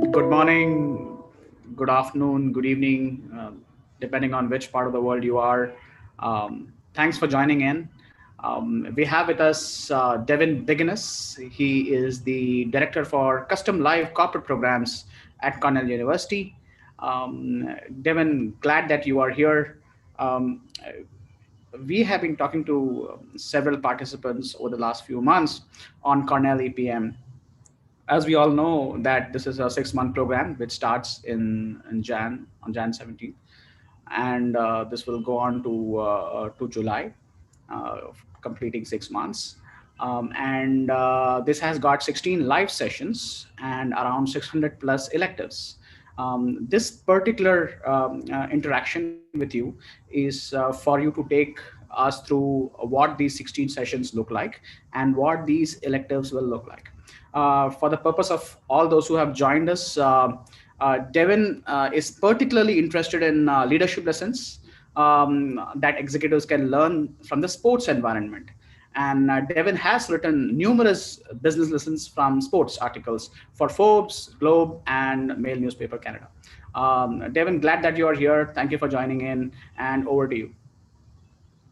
Good morning, good afternoon, good evening, depending on which part of the world you are. Thanks for joining in. We have with us Devin Bigoness. He is the Director for Custom Live Corporate Programs at Cornell University. Devin, glad that you are here. Um, we have been talking to several participants over the last few months on Cornell EPM. As we all know that this is a 6 month program which starts in Jan on Jan 17th, and this will go on to July, completing 6 months. And this has got 16 live sessions and around 600 plus electives. This particular interaction with you is for you to take us through what these 16 sessions look like and what these electives will look like. For the purpose of all those who have joined us, Devin is particularly interested in leadership lessons that executives can learn from the sports environment. And Devin has written numerous business lessons from sports articles for Forbes, Globe, and Mail Newspaper Canada. Devin, glad that you are here. Thank you for joining in, and over to you.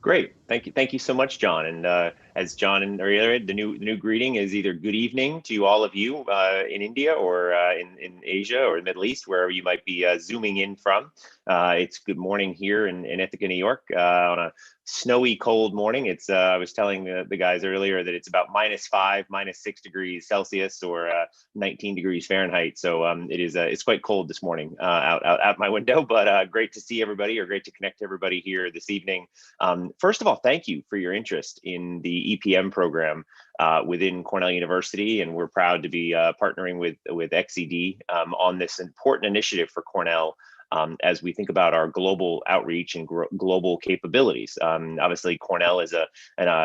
Great, thank you so much, John. And as John reiterated, the new greeting is either good evening to all of you in India or in Asia or the Middle East, wherever you might be zooming in from. It's good morning here in Ithaca, New York, on a snowy, cold morning. It's I was telling the guys earlier that it's about -5, -6 degrees Celsius, or 19 degrees Fahrenheit. So it's quite cold this morning out my window. But great to see everybody, or great to connect to everybody here this evening. First of all, thank you for your interest in the EPM program within Cornell University, and we're proud to be partnering with XED on this important initiative for Cornell. As we think about our global outreach and global capabilities. Obviously, Cornell is a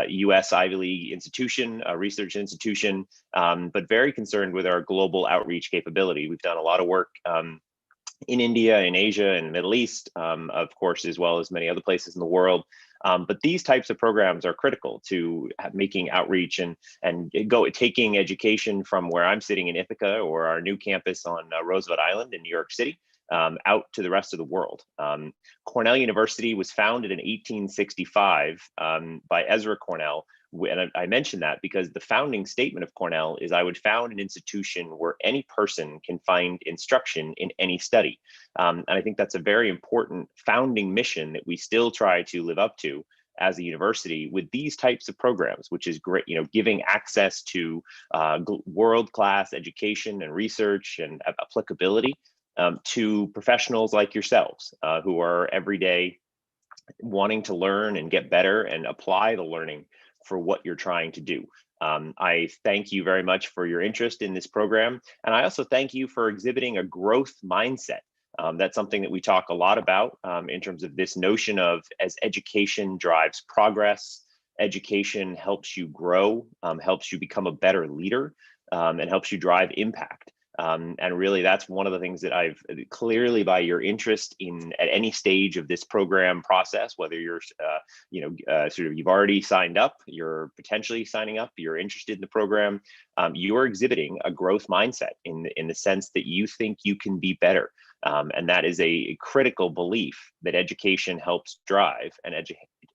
U.S. Ivy League institution, a research institution, but very concerned with our global outreach capability. We've done a lot of work in India, in Asia, and the Middle East, of course, as well as many other places in the world. But these types of programs are critical to making outreach and taking education from where I'm sitting in Ithaca, or our new campus on Roosevelt Island in New York City, out to the rest of the world. Cornell University was founded in 1865 by Ezra Cornell. And I mention that because the founding statement of Cornell is, "I would found an institution where any person can find instruction in any study." And I think that's a very important founding mission that we still try to live up to as a university with these types of programs, which is great, giving access to world-class education and research and applicability to professionals like yourselves who are every day wanting to learn and get better and apply the learning for what you're trying to do. I thank you very much for your interest in this program. And I also thank you for exhibiting a growth mindset. That's something that we talk a lot about in terms of this notion of, as education drives progress, education helps you grow, helps you become a better leader, and helps you drive impact. And really, that's one of the things that I've clearly, by your interest in at any stage of this program process, whether you're, you've already signed up, you're potentially signing up, you're interested in the program, you're exhibiting a growth mindset in the sense that you think you can be better. And that is a critical belief that education helps drive, and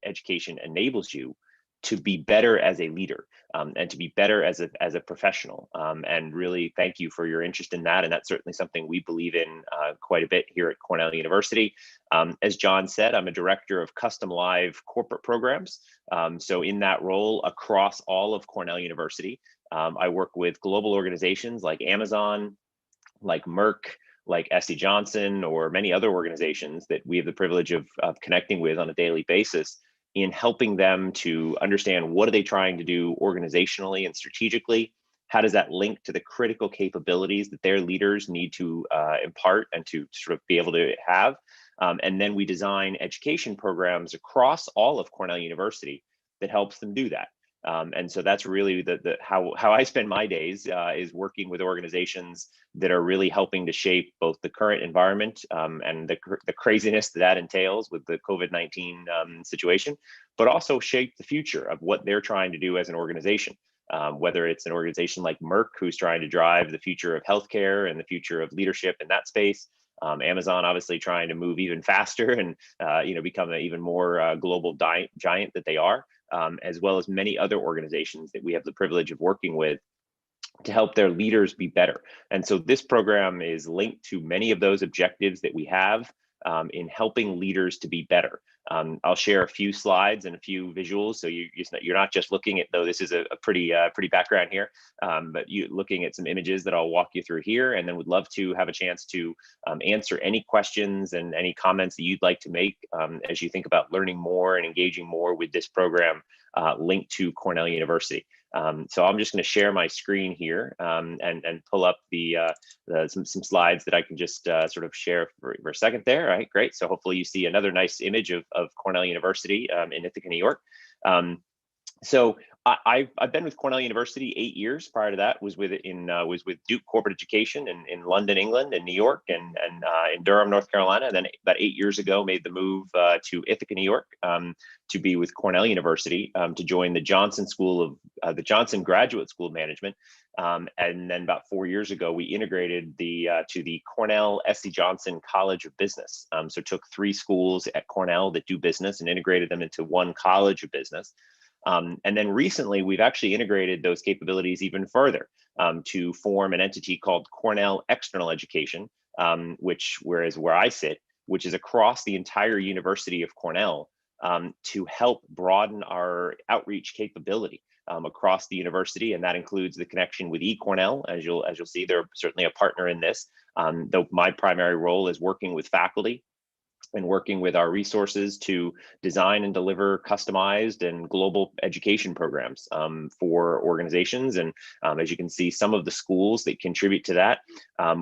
education enables you to be better as a leader, and to be better as a professional. And really thank you for your interest in that. And that's certainly something we believe in quite a bit here at Cornell University. As John said, I'm a director of custom live corporate programs. So in that role across all of Cornell University, I work with global organizations like Amazon, like Merck, like SC Johnson, or many other organizations that we have the privilege of connecting with on a daily basis, in helping them to understand what are they trying to do organizationally and strategically. How does that link to the critical capabilities that their leaders need to impart and to sort of be able to have? And then we design education programs across all of Cornell University that helps them do that. And so that's really how I spend my days, is working with organizations that are really helping to shape both the current environment and the craziness that entails with the COVID-19 situation, but also shape the future of what they're trying to do as an organization. whether it's an organization like Merck, who's trying to drive the future of healthcare and the future of leadership in that space. Amazon obviously trying to move even faster and become an even more global giant that they are, as well as many other organizations that we have the privilege of working with to help their leaders be better. And so this program is linked to many of those objectives that we have in helping leaders to be better. I'll share a few slides and a few visuals, so you're not just looking at, though this is a pretty background here, but you looking at some images that I'll walk you through here, and then would love to have a chance to answer any questions and any comments that you'd like to make as you think about learning more and engaging more with this program linked to Cornell University. So I'm just going to share my screen here and pull up some slides that I can just sort of share for a second there. All right, great. So hopefully you see another nice image of Cornell University in Ithaca, New York. So I've been with Cornell University 8 years. Prior to that, was with Duke Corporate Education in London, England, and New York, and in Durham, North Carolina. And then about 8 years ago, made the move to Ithaca, New York, to be with Cornell University to join the Johnson Graduate School of Management. And then about 4 years ago, we integrated to the Cornell S.C. Johnson College of Business. So took 3 schools at Cornell that do business and integrated them into one College of Business. And then recently, we've actually integrated those capabilities even further to form an entity called Cornell External Education, where I sit, which is across the entire University of Cornell, to help broaden our outreach capability across the university. And that includes the connection with eCornell. As you'll see, they're certainly a partner in this, though my primary role is working with faculty and working with our resources to design and deliver customized and global education programs for organizations. And as you can see, some of the schools that contribute to that,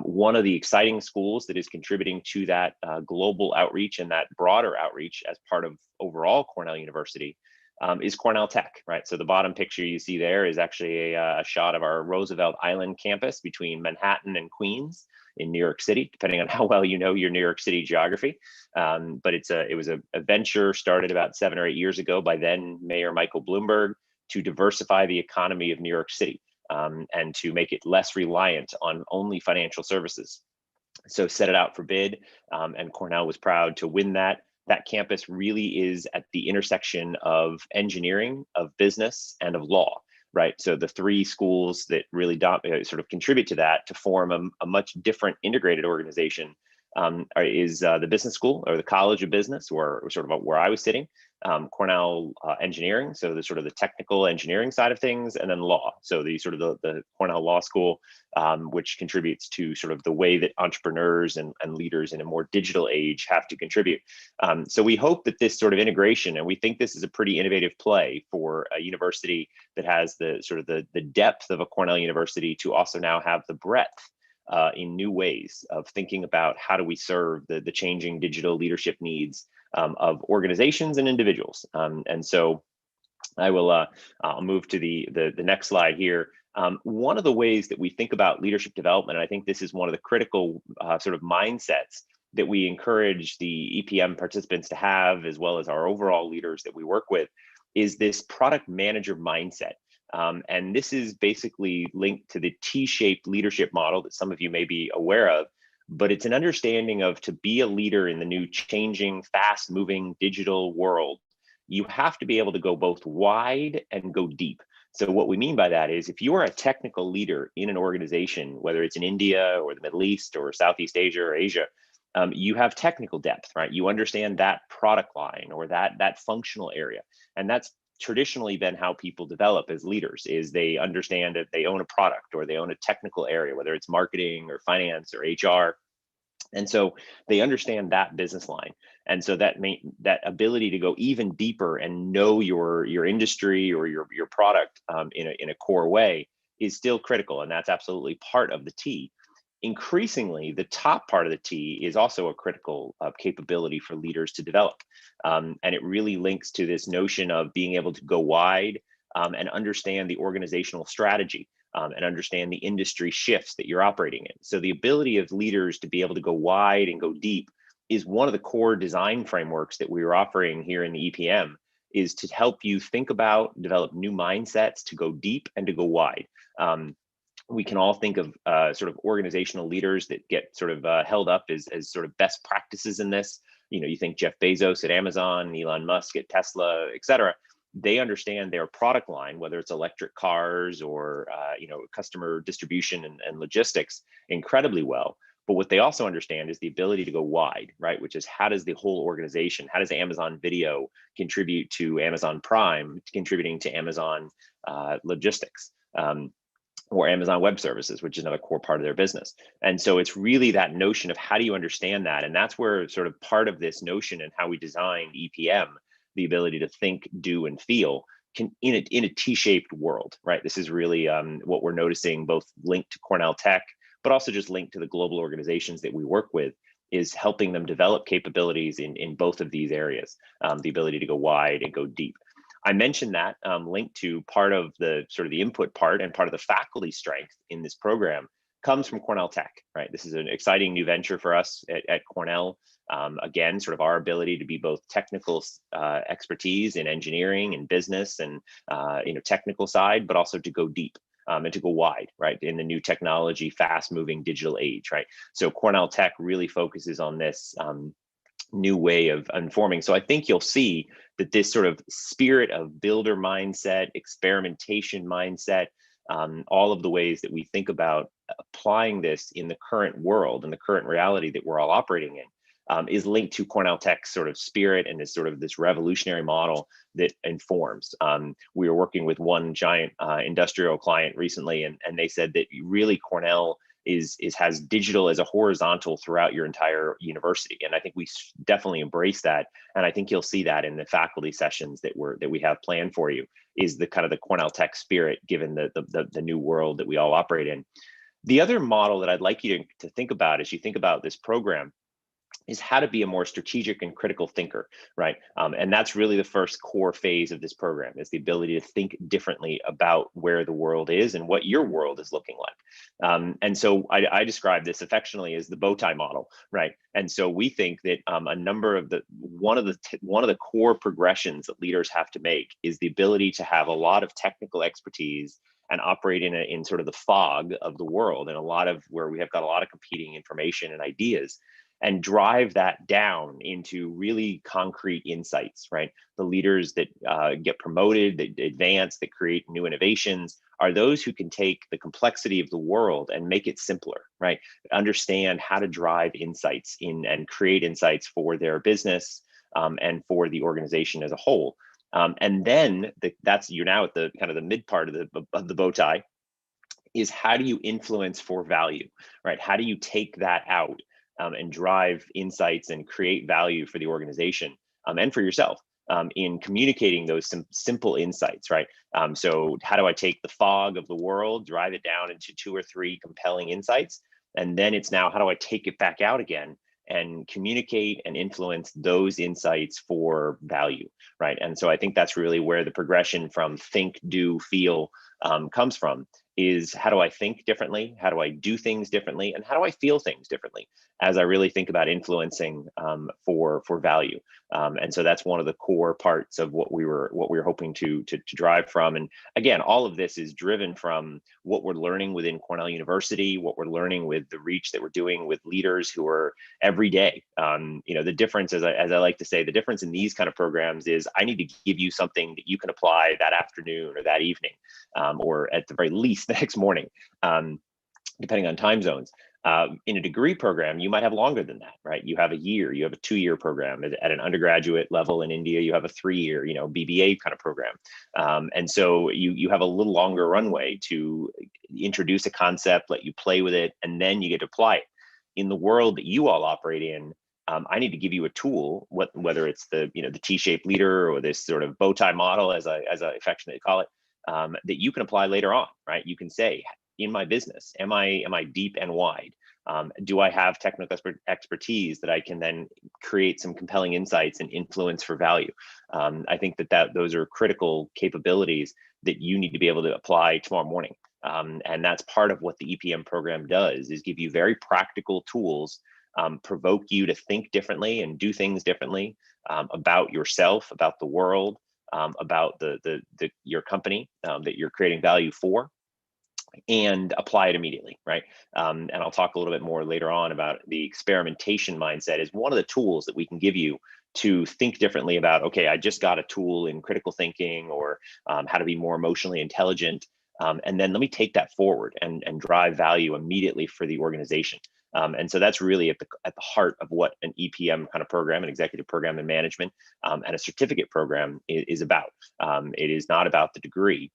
one of the exciting schools that is contributing to that global outreach and that broader outreach as part of overall Cornell University is Cornell Tech, right? So the bottom picture you see there is actually a shot of our Roosevelt Island campus between Manhattan and Queens in New York City, depending on how well you know your New York City geography. But it was a venture started about 7 or 8 years ago by then Mayor Michael Bloomberg to diversify the economy of New York City and to make it less reliant on only financial services. So set it out for bid, and Cornell was proud to win that. That campus really is at the intersection of engineering, of business, and of law, right? So the 3 schools that really sort of contribute to that to form a much different integrated organization is the business school, or the College of Business, or sort of where I was sitting, Cornell Engineering, so the sort of the technical engineering side of things, and then law, so the sort of the Cornell Law School, which contributes to sort of the way that entrepreneurs and leaders in a more digital age have to contribute. So we hope that this sort of integration, and we think this is a pretty innovative play for a university that has the sort of the depth of a Cornell University to also now have the breadth in new ways of thinking about how do we serve the changing digital leadership needs of organizations and individuals. And so I'll move to the next slide here. One of the ways that we think about leadership development, and I think this is one of the critical sort of mindsets that we encourage the EPM participants to have, as well as our overall leaders that we work with, is this product manager mindset. And this is basically linked to the T-shaped leadership model that some of you may be aware of, but it's an understanding of, to be a leader in the new changing, fast moving digital world, you have to be able to go both wide and go deep. So what we mean by that is, if you are a technical leader in an organization, whether it's in India or the Middle East or Southeast Asia or Asia, you have technical depth, right? You understand that product line or that functional area. And that's traditionally been how people develop as leaders, is they understand that they own a product or they own a technical area, whether it's marketing or finance or HR. And so they understand that business line. And so that ability to go even deeper and know your industry or your product in a core way is still critical. And that's absolutely part of the T. Increasingly, the top part of the T is also a critical capability for leaders to develop. And it really links to this notion of being able to go wide and understand the organizational strategy and understand the industry shifts that you're operating in. So the ability of leaders to be able to go wide and go deep is one of the core design frameworks that we are offering here in the EPM. is to help you think about, develop new mindsets, to go deep and to go wide. We can all think of sort of organizational leaders that get sort of held up as sort of best practices in this. You think Jeff Bezos at Amazon, Elon Musk at Tesla, et cetera. They understand their product line, whether it's electric cars or customer distribution and logistics, incredibly well. But what they also understand is the ability to go wide, right? Which is, how does the whole organization, how does Amazon Video contribute to Amazon Prime, contributing to Amazon logistics? Or Amazon Web Services, which is another core part of their business. And so it's really that notion of how do you understand that? And that's where sort of part of this notion and how we designed EPM, the ability to think, do, and feel in a T-shaped world, right? This is really what we're noticing, both linked to Cornell Tech, but also just linked to the global organizations that we work with, is helping them develop capabilities in both of these areas, the ability to go wide and go deep. I mentioned that linked to part of the sort of the input part, and part of the faculty strength in this program comes from Cornell Tech, right? This is an exciting new venture for us at Cornell. Again, sort of our ability to be both technical expertise in engineering and business and technical side, but also to go deep and to go wide, right? In the new technology, fast moving digital age, right? So Cornell Tech really focuses on this new way of informing. So I think you'll see that this sort of spirit of builder mindset, experimentation mindset, all of the ways that we think about applying this in the current world and the current reality that we're all operating in, is linked to Cornell Tech's sort of spirit and this sort of this revolutionary model that informs. We were working with one giant industrial client recently, and they said that really Cornell has digital as a horizontal throughout your entire university, and I think we definitely embrace that. And I think you'll see that in the faculty sessions that we have planned for you, is the kind of the Cornell Tech spirit, given the new world that we all operate in. The other model that I'd like you to think about as you think about this program is how to be a more strategic and critical thinker, right? And that's really the first core phase of this program, is the ability to think differently about where the world is and what your world is looking like. And so I describe this affectionately as the bow tie model, right? And so we think that one of the core progressions that leaders have to make is the ability to have a lot of technical expertise and operate in sort of the fog of the world, and a lot of where we have got a lot of competing information and ideas, and drive that down into really concrete insights, right? The leaders that get promoted, that advance, that create new innovations are those who can take the complexity of the world and make it simpler, right? Understand how to drive insights in and create insights for their business and for the organization as a whole. And then you're now at the kind of the mid part of the bow tie, is how do you influence for value, right? How do you take that out and drive insights and create value for the organization and for yourself in communicating those simple insights, right? So how do I take the fog of the world, drive it down into 2 or 3 compelling insights? And then it's now, how do I take it back out again and communicate and influence those insights for value, right? And so I think that's really where the progression from think, do, feel comes from, is how do I think differently? How do I do things differently? And how do I feel things differently as I really think about influencing for value? And so that's one of the core parts of what we were hoping to drive from. And again, all of this is driven from what we're learning within Cornell University, what we're learning with the reach that we're doing with leaders who are every day. The difference, as I like to say, the difference in these kind of programs is I need to give you something that you can apply that afternoon or that evening, or at the very least the next morning, depending on time zones. In a degree program, you might have longer than that, right? You have a year, you have a 2-year program. At an undergraduate level in India, you have a 3-year, BBA kind of program. And so you have a little longer runway to introduce a concept, let you play with it, and then you get to apply it. In the world that you all operate in, I need to give you a tool, whether it's the T-shaped leader or this sort of bow tie model, as I affectionately call it, that you can apply later on, right? You can say, in my business, am I deep and wide? Do I have technical expertise that I can then create some compelling insights and influence for value? I think that those are critical capabilities that you need to be able to apply tomorrow morning. And that's part of what the EPM program does, is give you very practical tools, provoke you to think differently and do things differently about yourself, about the world, about your company that you're creating value for, and apply it immediately, right? And I'll talk a little bit more later on about the experimentation mindset is one of the tools that we can give you to think differently about, okay, I just got a tool in critical thinking or how to be more emotionally intelligent. And then let me take that forward and drive value immediately for the organization. And so that's really at the heart of what an EPM kind of program, an executive program in management, and a certificate program is about. It is not about the degree.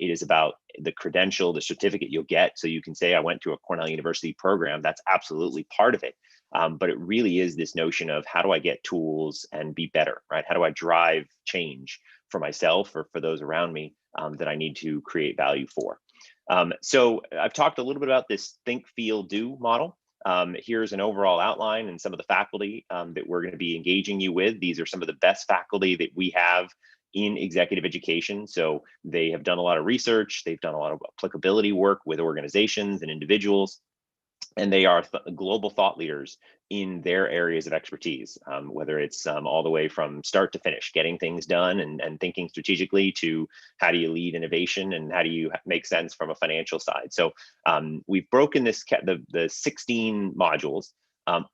It is about the credential, the certificate you'll get. So you can say, I went to a Cornell University program. That's absolutely part of it. But it really is this notion of how do I get tools and be better, right? How do I drive change for myself or for those around me that I need to create value for? So I've talked a little bit about this think, feel, do model. Here's an overall outline and some of the faculty that we're going to be engaging you with. These are some of the best faculty that we have in executive education. So they have done a lot of research, they've done a lot of applicability work with organizations and individuals, and they are global thought leaders in their areas of expertise, whether it's all the way from start to finish, getting things done and thinking strategically, to how do you lead innovation and how do you make sense from a financial side. So we've broken the 16 modules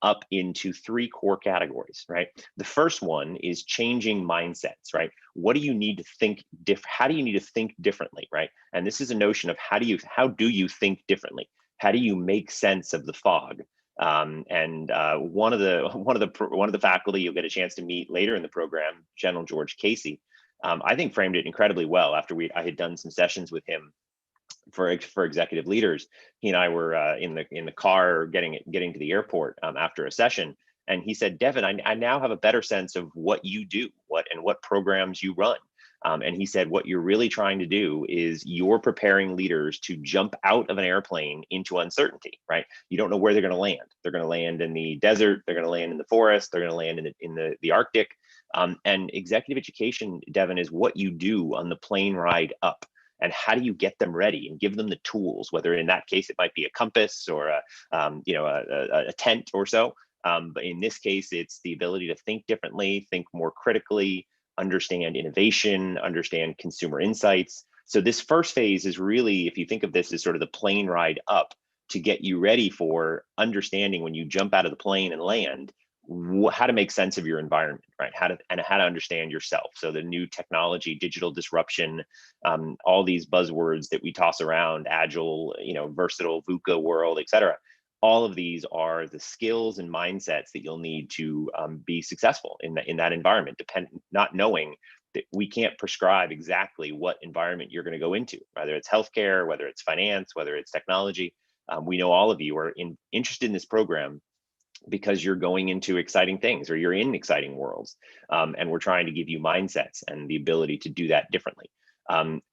up into 3 core categories, right? The first one is changing mindsets, right? What do you need to think how do you need to think differently, right? And this is a notion of how do you think differently? How do you make sense of the fog? One of the faculty you'll get a chance to meet later in the program, General George Casey, I think framed it incredibly well after I had done some sessions with him for executive leaders. He and I were in the car getting to the airport after a session, and he said, Devin, I now have a better sense of what you do, what programs you run. And he said, what you're really trying to do is you're preparing leaders to jump out of an airplane into uncertainty, right? You don't know where they're going to land. They're going to land in the desert. They're going to land in the forest. They're going to land in the Arctic. And executive education, Devin, is what you do on the plane ride up. And how do you get them ready and give them the tools, whether in that case, it might be a compass or a tent or so. But in this case, it's the ability to think differently, think more critically, understand innovation, understand consumer insights. So this first phase is really, if you think of this as sort of the plane ride up, to get you ready for understanding when you jump out of the plane and land, how to make sense of your environment, right? How to understand yourself. So the new technology, digital disruption, all these buzzwords that we toss around, agile, versatile, VUCA world, et cetera. All of these are the skills and mindsets that you'll need to be successful in that environment, not knowing that we can't prescribe exactly what environment you're going to go into, whether it's healthcare, whether it's finance, whether it's technology. We know all of you are interested in this program because you're going into exciting things or you're in exciting worlds. And we're trying to give you mindsets and the ability to do that differently.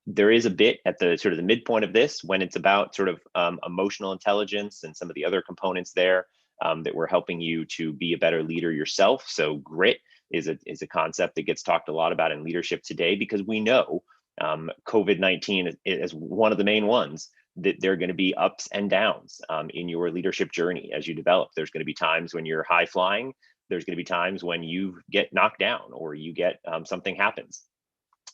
There is a bit at the sort of the midpoint of this when it's about sort of emotional intelligence and some of the other components there that we're helping you to be a better leader yourself. So grit is a concept that gets talked a lot about in leadership today, because we know COVID-19 is one of the main ones, that there are going to be ups and downs in your leadership journey as you develop. There's going to be times when you're high flying. There's going to be times when you get knocked down or you get something happens.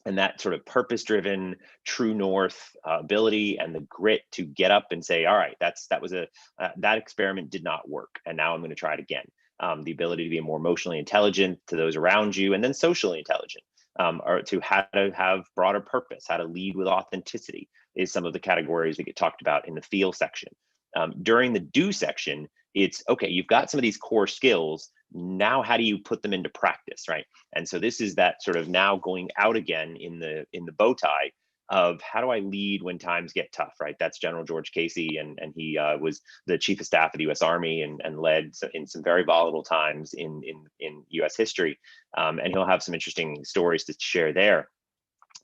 And that sort of purpose-driven, true north ability and the grit to get up and say, all right, that experiment did not work, and now I'm going to try it again. The ability to be more emotionally intelligent to those around you, and then socially intelligent, or to how to have broader purpose, how to lead with authenticity, is some of the categories that get talked about in the feel section. During the do section, it's okay, you've got some of these core skills. Now, how do you put them into practice, right? And so this is that sort of now going out again in the bow tie of how do I lead when times get tough, right? That's General George Casey, and he was the chief of staff of the U.S. Army and led in some very volatile times in U.S. history. And he'll have some interesting stories to share there.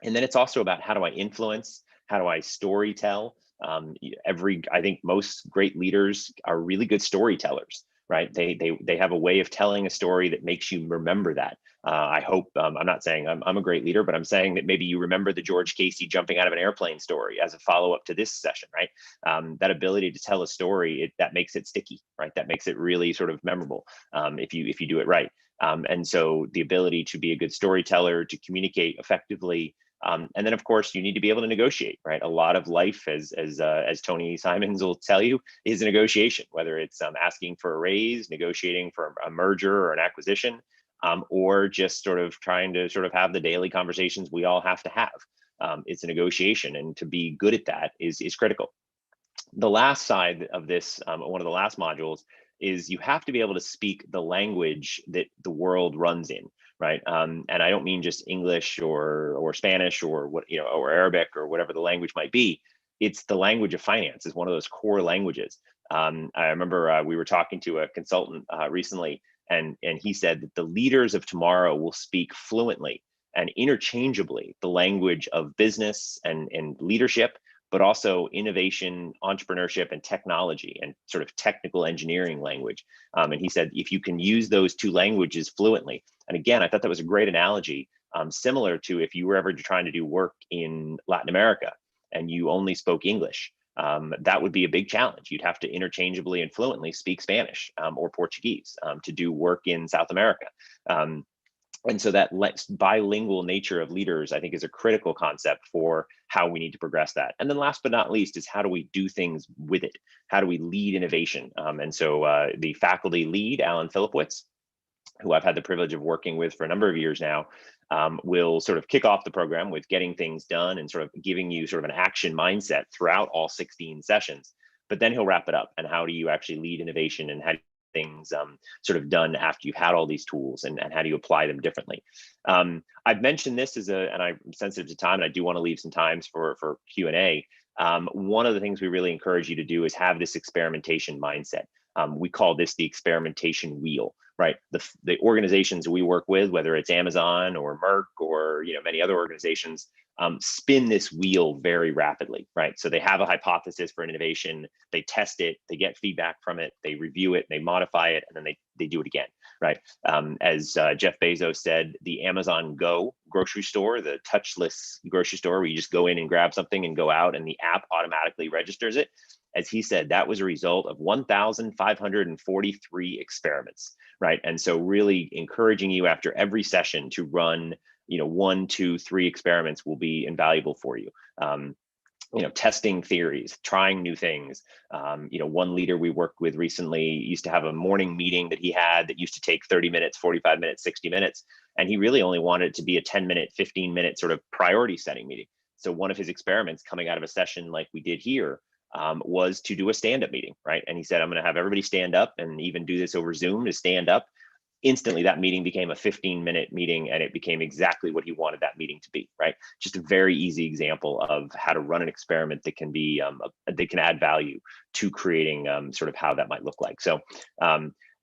And then it's also about how do I influence, how do I story tell? I think most great leaders are really good storytellers, right? They have a way of telling a story that makes you remember that. I hope, I'm not saying I'm a great leader, but I'm saying that maybe you remember the George Casey jumping out of an airplane story as a follow-up to this session, right? That ability to tell a story, that makes it sticky, right? That makes it really sort of memorable if you do it right. And so the ability to be a good storyteller, to communicate effectively, and then of course you need to be able to negotiate, right? A lot of life, as Tony Simons will tell you, is a negotiation, whether it's asking for a raise, negotiating for a merger or an acquisition, or just sort of trying to sort of have the daily conversations we all have to have. It's a negotiation, and to be good at that is critical. The last side of this, one of the last modules, is you have to be able to speak the language that the world runs in, right? And I don't mean just English or Spanish or or Arabic or whatever the language might be. It's the language of finance is one of those core languages. I remember we were talking to a consultant recently, and he said that the leaders of tomorrow will speak fluently and interchangeably the language of business and leadership, but also innovation, entrepreneurship, and technology, and sort of technical engineering language. And he said, if you can use those two languages fluently, and again, I thought that was a great analogy, similar to if you were ever trying to do work in Latin America and you only spoke English, that would be a big challenge. You'd have to interchangeably and fluently speak Spanish or Portuguese to do work in South America. And so that bilingual nature of leaders, I think, is a critical concept for how we need to progress that. And then last but not least is how do we do things with it? How do we lead innovation? And so the faculty lead, Alan Filipowitz, who I've had the privilege of working with for a number of years now, will sort of kick off the program with getting things done and sort of giving you sort of an action mindset throughout all 16 sessions. But then he'll wrap it up. And how do you actually lead innovation, and how do things sort of done after you've had all these tools, and how do you apply them differently? I've mentioned this and I'm sensitive to time, and I do want to leave some times for Q&A. One of the things we really encourage you to do is have this experimentation mindset. We call this the experimentation wheel, right? The organizations we work with, whether it's Amazon or Merck or many other organizations, spin this wheel very rapidly, right? So they have a hypothesis for an innovation, they test it, they get feedback from it, they review it, they modify it, and then they do it again, right? As Jeff Bezos said, the Amazon Go grocery store, the touchless grocery store where you just go in and grab something and go out and the app automatically registers it. As he said, that was a result of 1,543 experiments, right? And so really encouraging you after every session to run 1, 2, 3 experiments will be invaluable for you. Testing theories, trying new things. One leader we worked with recently used to have a morning meeting that he had that used to take 30 minutes, 45 minutes, 60 minutes. And he really only wanted it to be a 10-minute, 15-minute sort of priority setting meeting. So one of his experiments coming out of a session like we did here was to do a stand-up meeting, right? And he said, I'm going to have everybody stand up, and even do this over Zoom to stand up. Instantly, that meeting became a 15-minute meeting, and it became exactly what he wanted that meeting to be, right? Just a very easy example of how to run an experiment that can be, that can add value to creating sort of how that might look like. So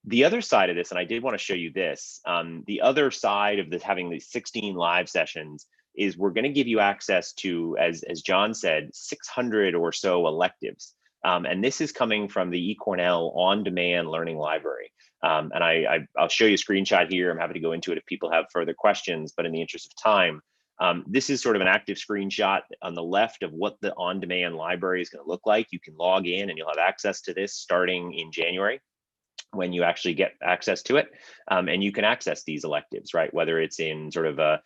the other side of this, and I did want to show you this, the other side of this, having these 16 live sessions, is we're going to give you access to, as John said, 600 or so electives. And this is coming from the eCornell on-demand learning library. And I'll show you a screenshot here. I'm happy to go into it if people have further questions, but in the interest of time, this is sort of an active screenshot on the left of what the on-demand library is going to look like. You can log in and you'll have access to this starting in January, when you actually get access to it, and you can access these electives, right? Whether it's in sort of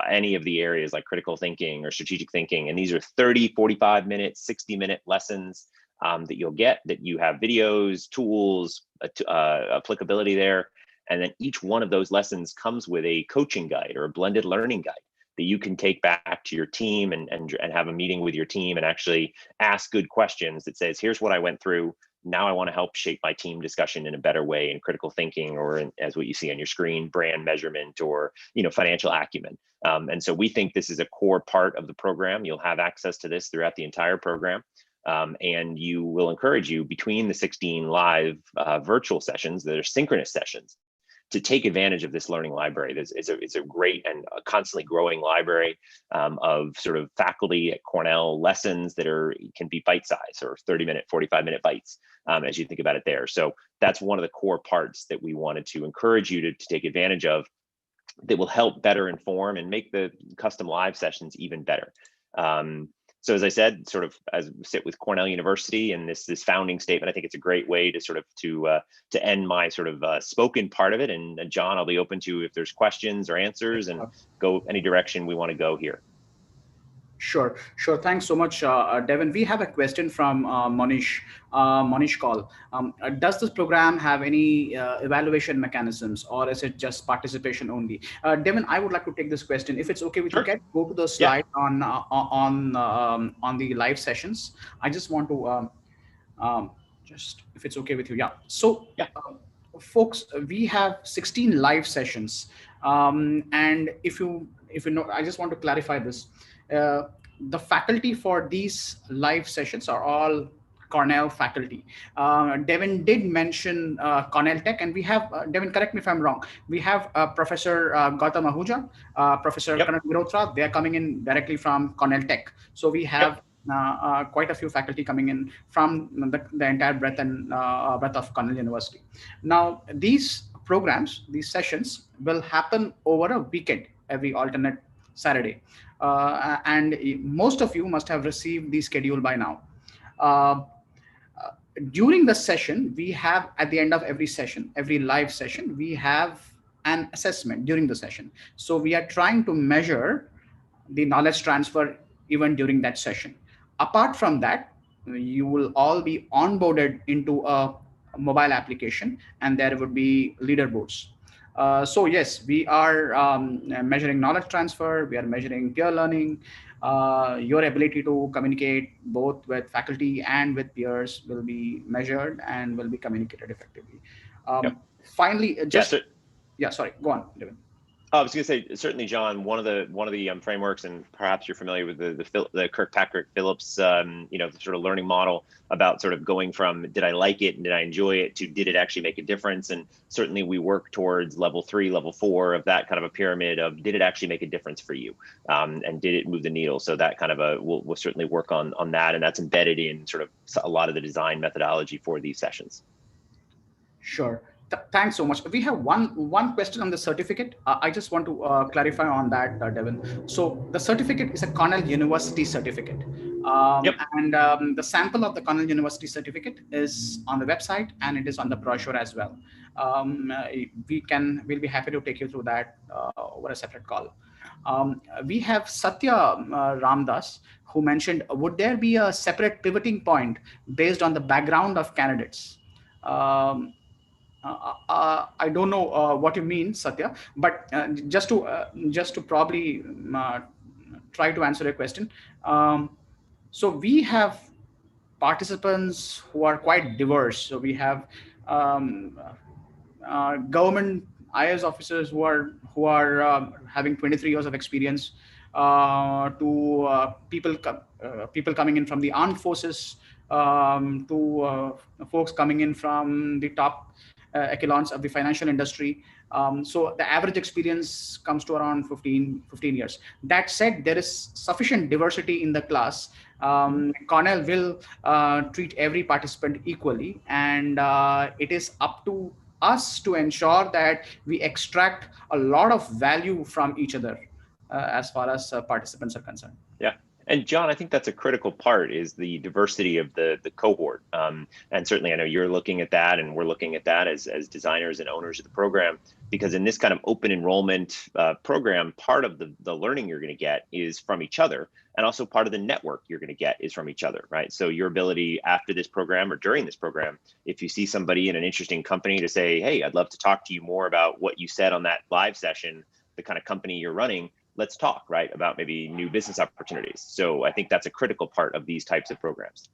any of the areas like critical thinking or strategic thinking, and these are 30, 45 minute, 60-minute lessons that you'll get, that you have videos, tools, applicability there, and then each one of those lessons comes with a coaching guide or a blended learning guide that you can take back to your team and have a meeting with your team and actually ask good questions that says, here's what I went through. Now I want to help shape my team discussion in a better way in critical thinking, or as what you see on your screen, brand measurement, or financial acumen. And so we think this is a core part of the program. You'll have access to this throughout the entire program. And you will encourage you between the 16 live virtual sessions that are synchronous sessions to take advantage of this learning library. It's a great and constantly growing library of sort of faculty at Cornell lessons that can be bite-sized, or 30-minute, 45-minute bites as you think about it there. So that's one of the core parts that we wanted to encourage you to take advantage of, that will help better inform and make the custom live sessions even better. So as I said, sort of as we sit with Cornell University and this founding statement, I think it's a great way to sort of to end my sort of spoken part of it. And John, I'll be open to if there's questions or answers and go any direction we want to go here. Sure, sure. Thanks so much, Devin. We have a question from Monish. Monish Call. Does this program have any evaluation mechanisms, or is it just participation only? Devin, I would like to take this question. If it's okay with you, Sure. can go to the slide on the live sessions. I just want to just if it's okay with you, yeah. So, folks, we have 16 live sessions, and if you know, I just want to clarify this. The faculty for these live sessions are all Cornell faculty. Devin did mention Cornell Tech, and we have, Devin, correct me if I'm wrong, we have Professor Gautam Ahuja, Professor Karan Girotra. They are coming in directly from Cornell Tech. So we have quite a few faculty coming in from the entire breadth of Cornell University. Now, these programs, these sessions will happen over a weekend, every alternate Saturday. And most of you must have received the schedule by now. During the session, we have, at the end of every session, every live session, we have an assessment during the session. So we are trying to measure the knowledge transfer even during that session. Apart from that, you will all be onboarded into a mobile application, and there would be leaderboards. So yes, we are measuring knowledge transfer, we are measuring peer learning, your ability to communicate both with faculty and with peers will be measured and will be communicated effectively. Finally, sorry, go on, Devin. I was going to say, certainly, John. One of the frameworks, and perhaps you're familiar with the Kirkpatrick Phillips, sort of learning model about sort of going from did I like it and did I enjoy it to did it actually make a difference. And certainly, we work towards level 3, level 4 of that kind of a pyramid of did it actually make a difference for you, and did it move the needle. So that kind of we'll certainly work on that, and that's embedded in sort of a lot of the design methodology for these sessions. Sure. Thanks so much. We have one question on the certificate. I just want to clarify on that, Devin. So the certificate is a Cornell University certificate. And the sample of the Cornell University certificate is on the website, and it is on the brochure as well. We'll be happy to take you through that over a separate call. We have Satya Ramdas, who mentioned, would there be a separate pivoting point based on the background of candidates? I don't know what you mean, Satya, but just to probably try to answer your question. So we have participants who are quite diverse. So we have government IAS officers who are having 23 years of experience, to people coming in from the armed forces, to folks coming in from the top echelons of the financial industry. So the average experience comes to around 15 years. That said, there is sufficient diversity in the class. Cornell will treat every participant equally, and it is up to us to ensure that we extract a lot of value from each other as far as participants are concerned. Yeah. And John, I think that's a critical part is the diversity of the cohort. And certainly I know you're looking at that, and we're looking at that as designers and owners of the program, because in this kind of open enrollment program, part of the learning you're going to get is from each other. And also part of the network you're going to get is from each other, right? So your ability after this program or during this program, if you see somebody in an interesting company to say, hey, I'd love to talk to you more about what you said on that live session, the kind of company you're running, let's talk, right, about maybe new business opportunities. So I think that's a critical part of these types of programs.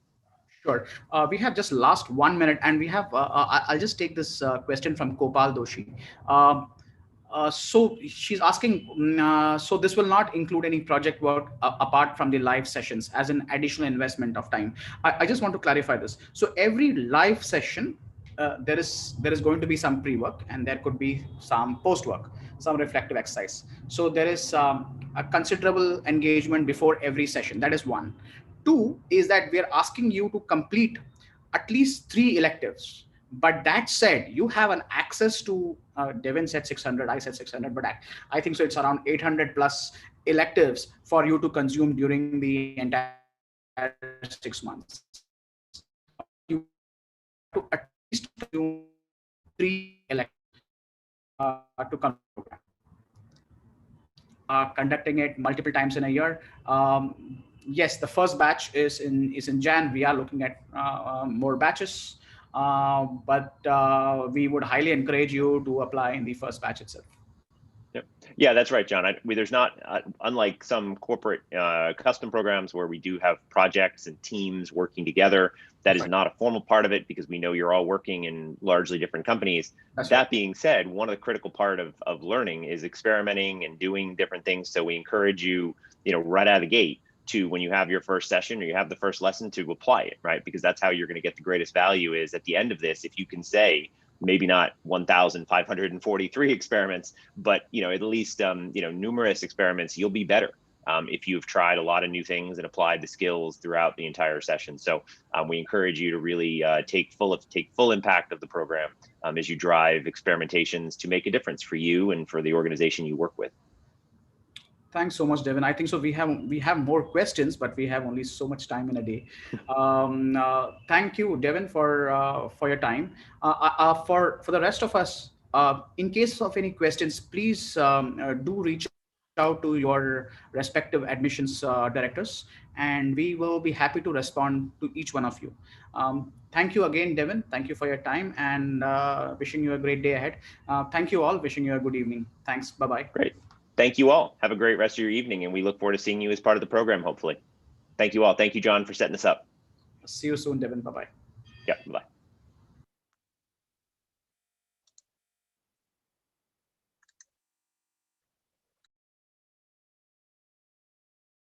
Sure. We have just last 1 minute, and we have, I'll just take this question from Kopal Doshi. So she's asking, so this will not include any project work apart from the live sessions as an additional investment of time. I just want to clarify this. So every live session, there is going to be some pre-work, and there could be some post-work, some reflective exercise. So there is a considerable engagement before every session. That is one. Two is that we are asking you to complete at least 3 electives. But that said, you have an access to, Devin said 600, I said 600, but I think so it's around 800 plus electives for you to consume during the entire 4 days. 6 months. You have to at least do 3 elections to come to the program. Conducting it multiple times in a year. Yes, the first batch is in Jan. We are looking at more batches, but we would highly encourage you to apply in the first batch itself. Yep. Yeah, that's right, John. There's not, unlike some corporate custom programs where we do have projects and teams working together, that is not a formal part of it because we know you're all working in largely different companies. That being said, one of the critical part of learning is experimenting and doing different things. So we encourage you, right out of the gate to, when you have your first session or you have the first lesson, to apply it, right? Because that's how you're going to get the greatest value. Is at the end of this, if you can say, maybe not 1,543 experiments, but at least numerous experiments, you'll be better if you've tried a lot of new things and applied the skills throughout the entire session. So we encourage you to really take full impact of the program as you drive experimentations to make a difference for you and for the organization you work with. Thanks so much, Devin. I think so. We have more questions, but we have only so much time in a day. Thank you, Devin, for your time. For the rest of us, in case of any questions, please do reach out to your respective admissions directors, and we will be happy to respond to each one of you. Thank you again, Devin. Thank you for your time, and wishing you a great day ahead. Thank you all. Wishing you a good evening. Thanks. Bye-bye. Great. Thank you all. Have a great rest of your evening, and we look forward to seeing you as part of the program, hopefully. Thank you all. Thank you, John, for setting this up. See you soon, Devin. Bye-bye. Yeah, bye.